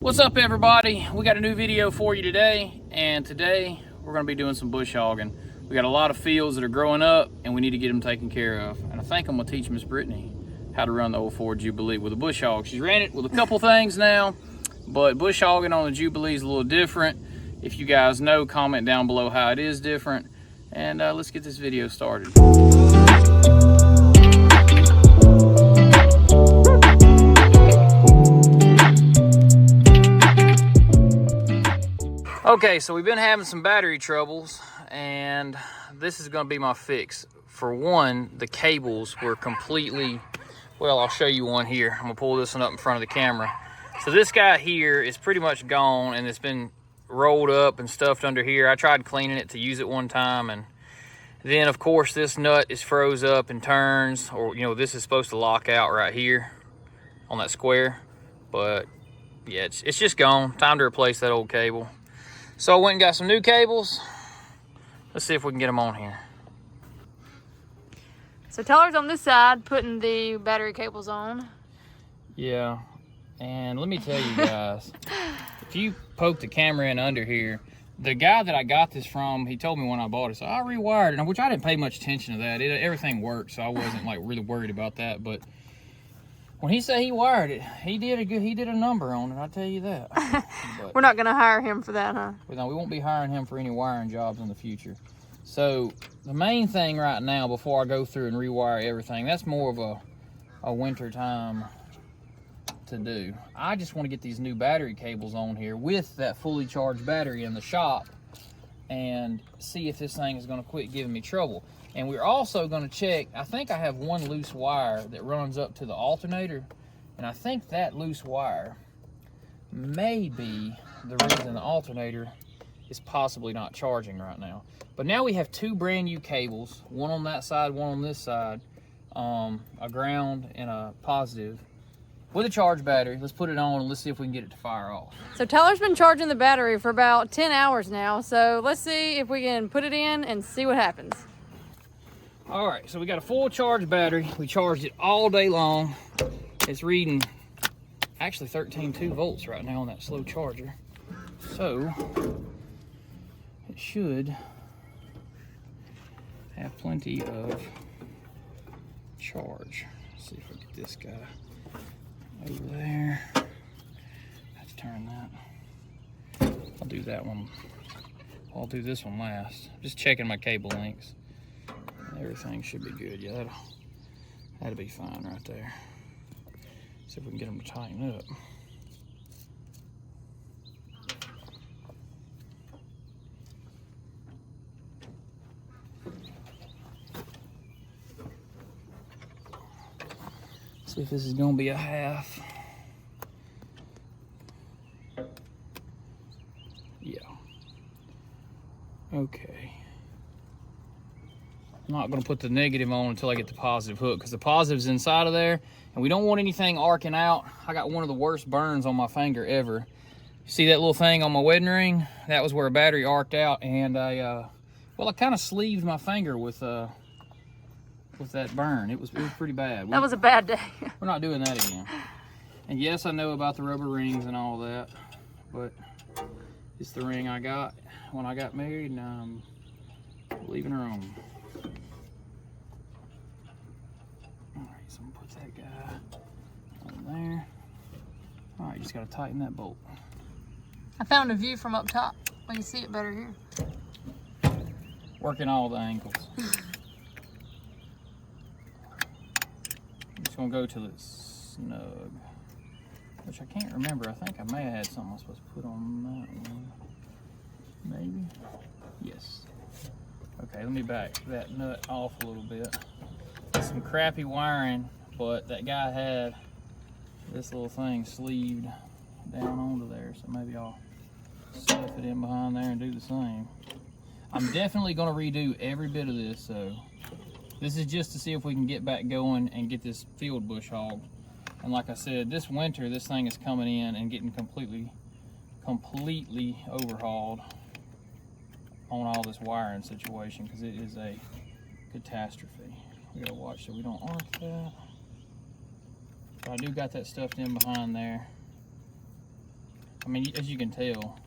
What's up, everybody? We got a new video for you today, and today we're going to be doing some bush hogging. We got a lot of fields that are growing up and we need to get them taken care of, and I think I'm going to teach Miss Brittany how to run the old Ford Jubilee with a bush hog. She's ran it with a couple things now, but bush hogging on the Jubilee is a little different. If you guys know, comment down below how it is different, and let's get this video started. Okay, so we've been having some battery troubles, and this is going to be my fix. For one, the cables were completely, well, I'll show you one here. I'm going to pull this one up in front of the camera. So this guy here is pretty much gone, and it's been rolled up and stuffed under here. I tried cleaning it to use it one time, and then, of course, this nut is froze up and turns, or, you know, this is supposed to lock out right here on that square. But, yeah, it's just gone. Time to replace that old cable. So I went and got some new cables. Let's see if we can get them on here. So Teller's on this side putting the battery cables on. Yeah, and let me tell you guys, if you poke the camera in under here, the guy that I got this from, he told me when I bought it, so I rewired it, which I didn't pay much attention to that. Everything worked, so I wasn't like really worried about that. But when he said he wired it, he did a number on it, I'll tell you that. But we're not gonna hire him for that, huh? No, we won't be hiring him for any wiring jobs in the future. So the main thing right now, before I go through and rewire everything, that's more of a winter time to do. I just want to get these new battery cables on here with that fully charged battery in the shop and see if this thing is going to quit giving me trouble. And we're also going to check, I think I have one loose wire that runs up to the alternator, and I think that loose wire may be the reason the alternator is possibly not charging right now. But now we have two brand new cables, one on that side, one on this side, a ground and a positive, with a charged battery. Let's put it on and let's see if we can get it to fire off. So Teller's been charging the battery for about 10 hours now, so let's see if we can put it in and see what happens. All right, so we got a full charged battery. We charged it all day long. It's reading actually 13.2 volts right now on that slow charger. So it should have plenty of charge. Let's see if we get this guy over there. Let's turn that. I'll do that one. I'll do this one last. Just checking my cable links. Everything should be good. Yeah, that'll be fine right there. See if we can get them to tighten up. See if this is going to be a half. Yeah. Okay. I'm not going to put the negative on until I get the positive hook, because the positive's inside of there, and we don't want anything arcing out. I got one of the worst burns on my finger ever. See that little thing on my wedding ring? That was where a battery arced out, and I kind of sleeved my finger with that burn. It was pretty bad. That was a bad day. We're not doing that again. And yes, I know about the rubber rings and all that, but it's the ring I got when I got married, and I'm leaving her on. Alright, so I'm gonna put that guy on there. Alright, you just gotta tighten that bolt. I found a view from up top. We can see it better here. Working all the angles. I'm just gonna go till it's snug. Which I can't remember. I think I may have had something I was supposed to put on that one. Maybe? Yes. Okay, let me back that nut off a little bit. Some crappy wiring, but that guy had this little thing sleeved down onto there, so maybe I'll stuff it in behind there and do the same. I'm definitely going to redo every bit of this, so this is just to see if we can get back going and get this field bush hog. And like I said, this winter this thing is coming in and getting completely overhauled on all this wiring situation, because it is a catastrophe. We gotta watch so we don't arc that. So I do got that stuffed in behind there. mean, as you can tell,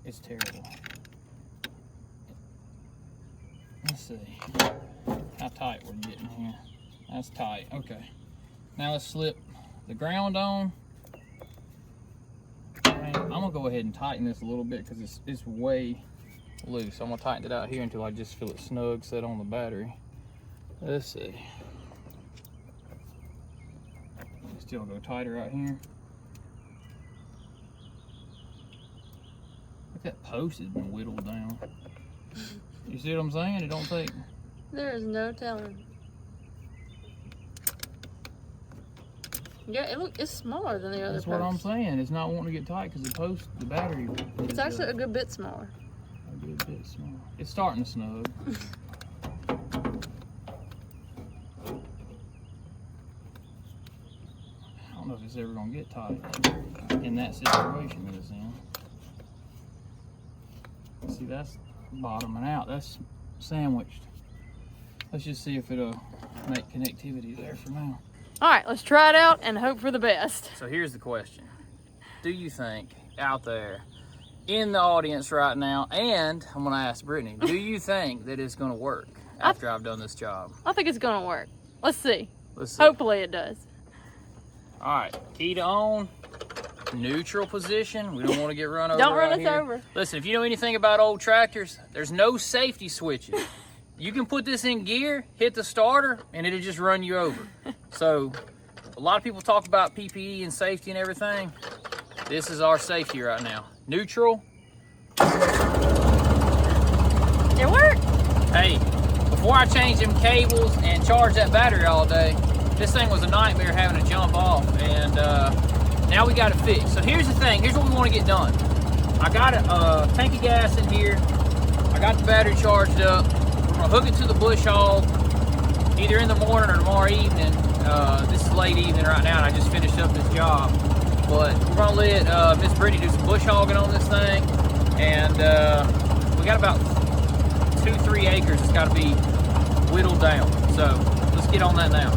it's terrible. Let's see how tight we're getting here. That's tight. Okay. Now let's slip the ground on. And I'm gonna go ahead and tighten this a little bit because it's way loose. I'm gonna tighten it out here until I just feel it snug set on the battery. Let's see. Still go tighter out here. Look, that post has been whittled down. You see what I'm saying? It don't take. There is no telling. Yeah, it's smaller than the other. That's what I'm saying. It's not wanting to get tight because the battery. It's actually a good bit smaller. A good bit smaller. It's starting to snug. I don't know if it's ever gonna get tight in that situation that it's in. See, that's bottoming out. That's sandwiched. Let's just see if it'll make connectivity there for now. All right, let's try it out and hope for the best. So here's the question. Do you think out there in the audience right now, and I'm gonna ask Brittany, do you think that it's gonna work after I've done this job? I think it's gonna work. Let's see. Let's see. Hopefully it does. All right, key to on, neutral position. We don't want to get run over. Don't run right us here. over. Listen, if you know anything about old tractors, there's no safety switches. You can put this in gear, hit the starter, and it'll just run you over. So, a lot of people talk about PPE and safety and everything. This is our safety right now. Neutral. It worked. Hey, before I change them cables and charge that battery all day, this thing was a nightmare having to jump off, and now we got it fixed. So here's the thing. Here's what we want to get done. I got a tank of gas in here. I got the battery charged up. We're gonna hook it to the bush hog either in the morning or tomorrow evening. This is late evening right now, and I just finished up this job. But we're gonna let Miss Brittany do some bush hogging on this thing, and we got about 2-3 acres. It's got to be whittled down. So let's get on that now.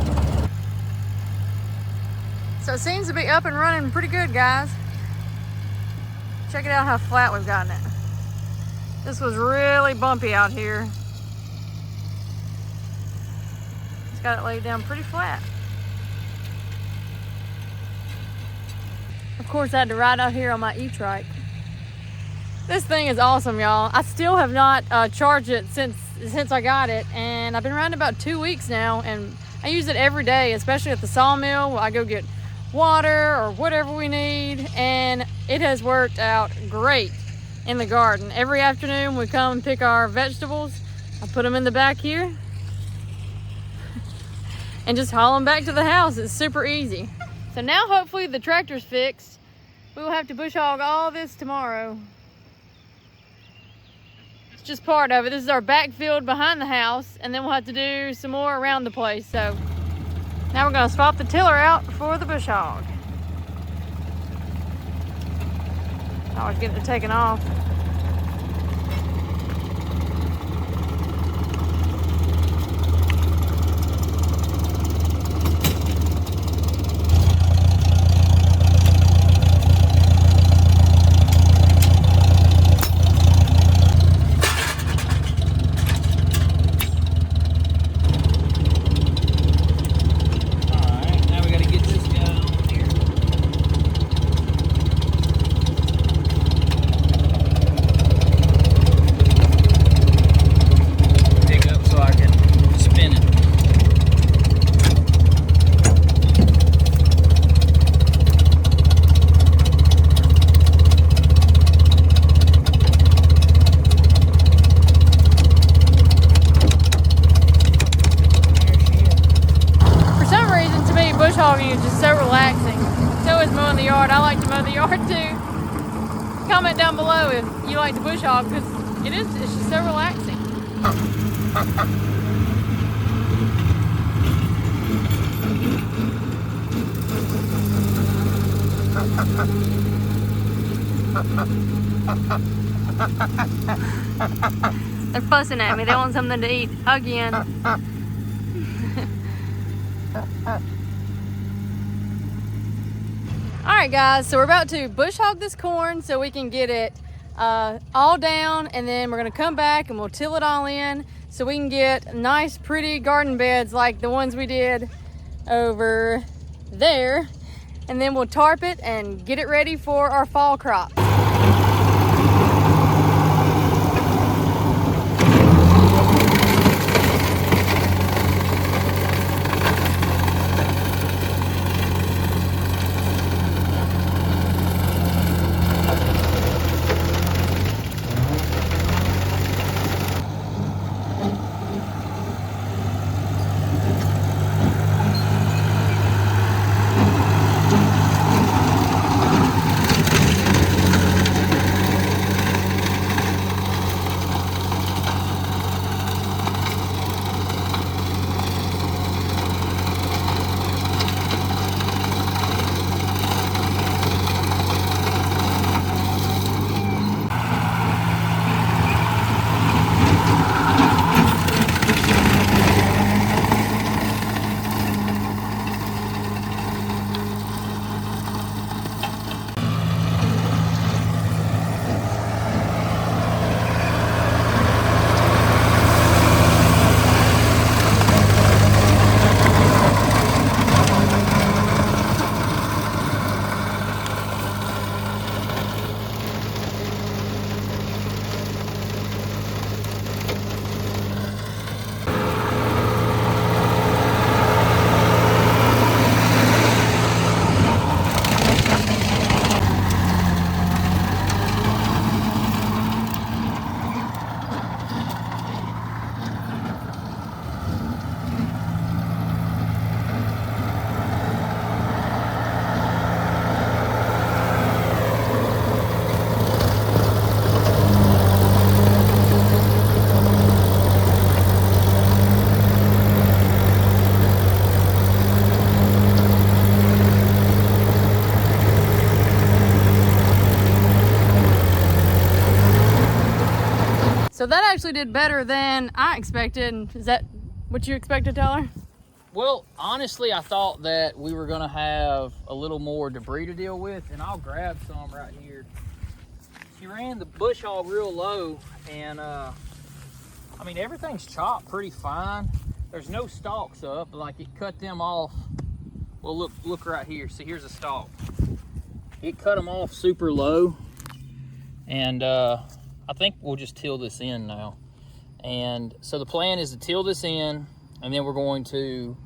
So it seems to be up and running pretty good, guys. Check it out how flat we've gotten it. This was really bumpy out here. It's got it laid down pretty flat. Of course, I had to ride out here on my e-trike. This thing is awesome, y'all. I still have not charged it since I got it, and I've been riding about 2 weeks now, and I use it every day, especially at the sawmill. I go get water or whatever we need, and it has worked out great in the garden. Every afternoon we come and pick our vegetables. I put them in the back here and just haul them back to the house. It's super easy. So now hopefully the tractor's fixed. We will have to bush hog all this tomorrow. It's just part of it. This is our backfield behind the house, and then we'll have to do some more around the place. So now we're gonna swap the tiller out for the bush hog. I was getting it taken off. Hogging is just so relaxing. So is mowing the yard. I like to mow the yard too. Comment down below if you like to bush hog, because it's just so relaxing. They're fussing at me. They want something to eat. Again. All right, guys, so we're about to bush hog this corn so we can get it all down, and then we're gonna come back and we'll till it all in so we can get nice pretty garden beds like the ones we did over there, and then we'll tarp it and get it ready for our fall crop. So that actually did better than I expected. Is that what you expected, Tyler? Well, honestly, I thought that we were gonna have a little more debris to deal with, and I'll grab some right here. She ran the bush hog real low, and I mean, everything's chopped pretty fine. There's no stalks up, like it cut them off. Well, look right here. See, here's a stalk. It cut them off super low, and I think we'll just till this in now. And so the plan is to till this in, and then we're going to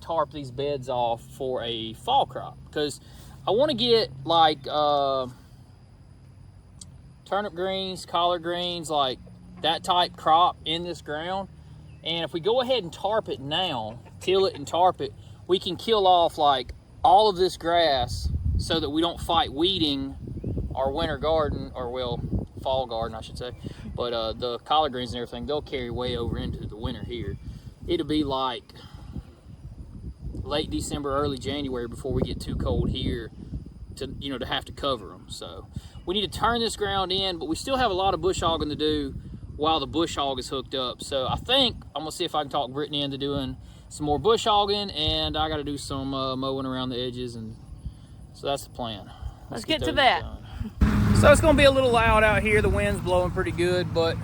tarp these beds off for a fall crop, because I want to get like turnip greens, collard greens, like that type crop in this ground. And if we go ahead and tarp it now, till it and tarp it, we can kill off like all of this grass so that we don't fight weeding our winter garden, or well, fall garden I should say. But the collard greens and everything, they'll carry way over into the winter here. It'll be like late December, early January before we get too cold here to, you know, to have to cover them. So we need to turn this ground in, but we still have a lot of bush hogging to do while the bush hog is hooked up. So I think I'm gonna see if I can talk Brittany into doing some more bush hogging, and I gotta do some mowing around the edges, and so that's the plan. Let's get to that. Done. So it's gonna be a little loud out here. The wind's blowing pretty good, but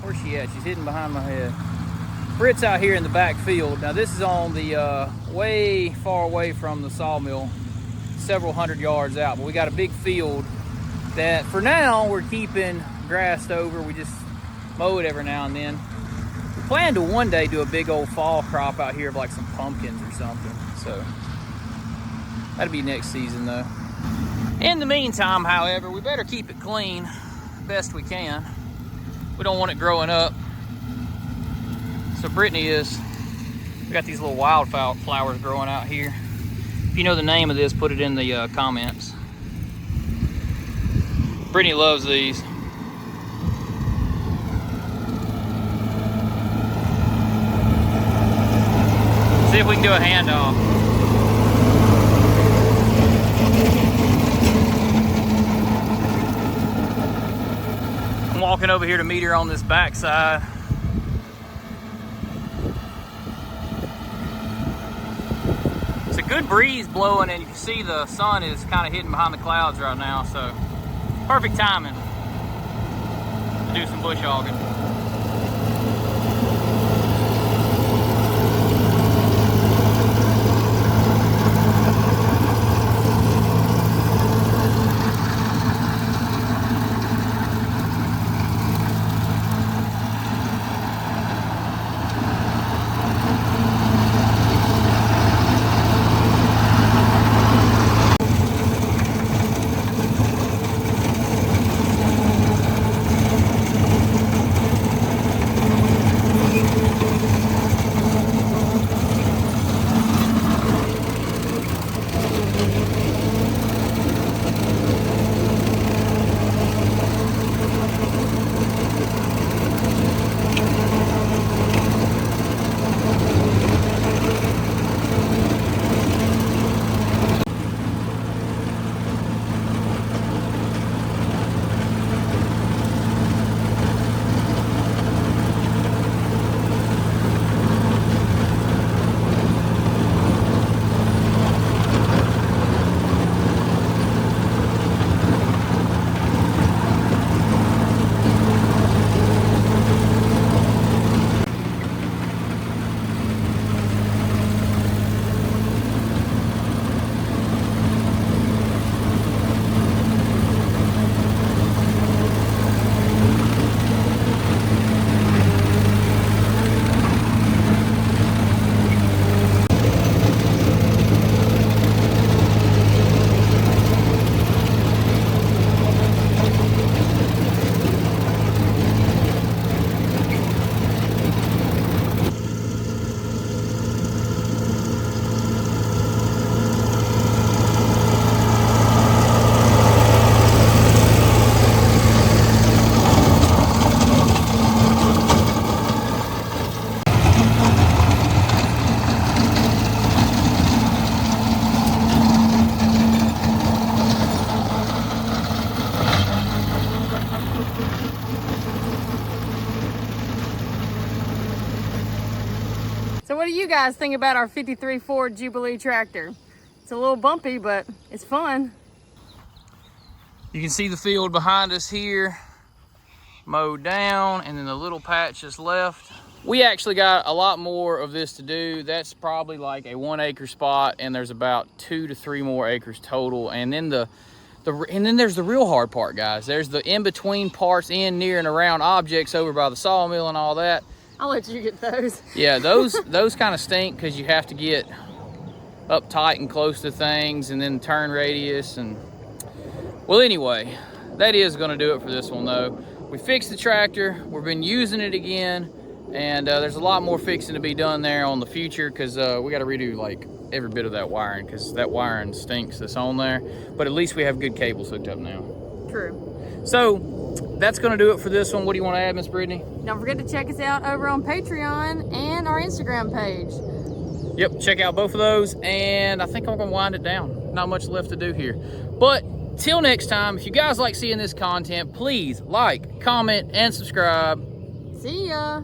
where's she at? She's hidden behind my head. Britt's out here in the back field. Now this is on the way far away from the sawmill, several hundred yards out, but we got a big field that for now we're keeping grassed over. We just mow it every now and then. We plan to one day do a big old fall crop out here of like some pumpkins or something. So that'll be next season though. In the meantime, however, we better keep it clean best we can. We don't want it growing up. So Brittany is, we got these little wildflowers growing out here. If you know the name of this, put it in the comments. Brittany loves these. See if we can do a handoff. I'm walking over here to meet her on this backside. It's a good breeze blowing, and you can see the sun is kind of hidden behind the clouds right now, so perfect timing to do some bush hogging. So what do you guys think about our 53 Ford Jubilee tractor? It's a little bumpy, but it's fun. You can see the field behind us here, mowed down, and then the little patch that's left. We actually got a lot more of this to do. That's probably like a 1 acre spot, and there's about 2 to 3 more acres total. And then then there's the real hard part, guys. There's the in-between parts in, near, and around objects over by the sawmill and all that. I'll let you get those. Yeah, those kind of stink because you have to get up tight and close to things, and then turn radius. And well, anyway, that is going to do it for this one though. We fixed the tractor, we've been using it again, and there's a lot more fixing to be done there on the future, because we got to redo like every bit of that wiring, because that wiring stinks that's on there. But at least we have good cables hooked up now. True. So that's going to do it for this one. What do you want to add, Miss Brittany? Don't forget to check us out over on Patreon and our Instagram page. Yep, check out both of those, and I think I'm going to wind it down. Not much left to do here. But till next time, if you guys like seeing this content, please like, comment, and subscribe. See ya.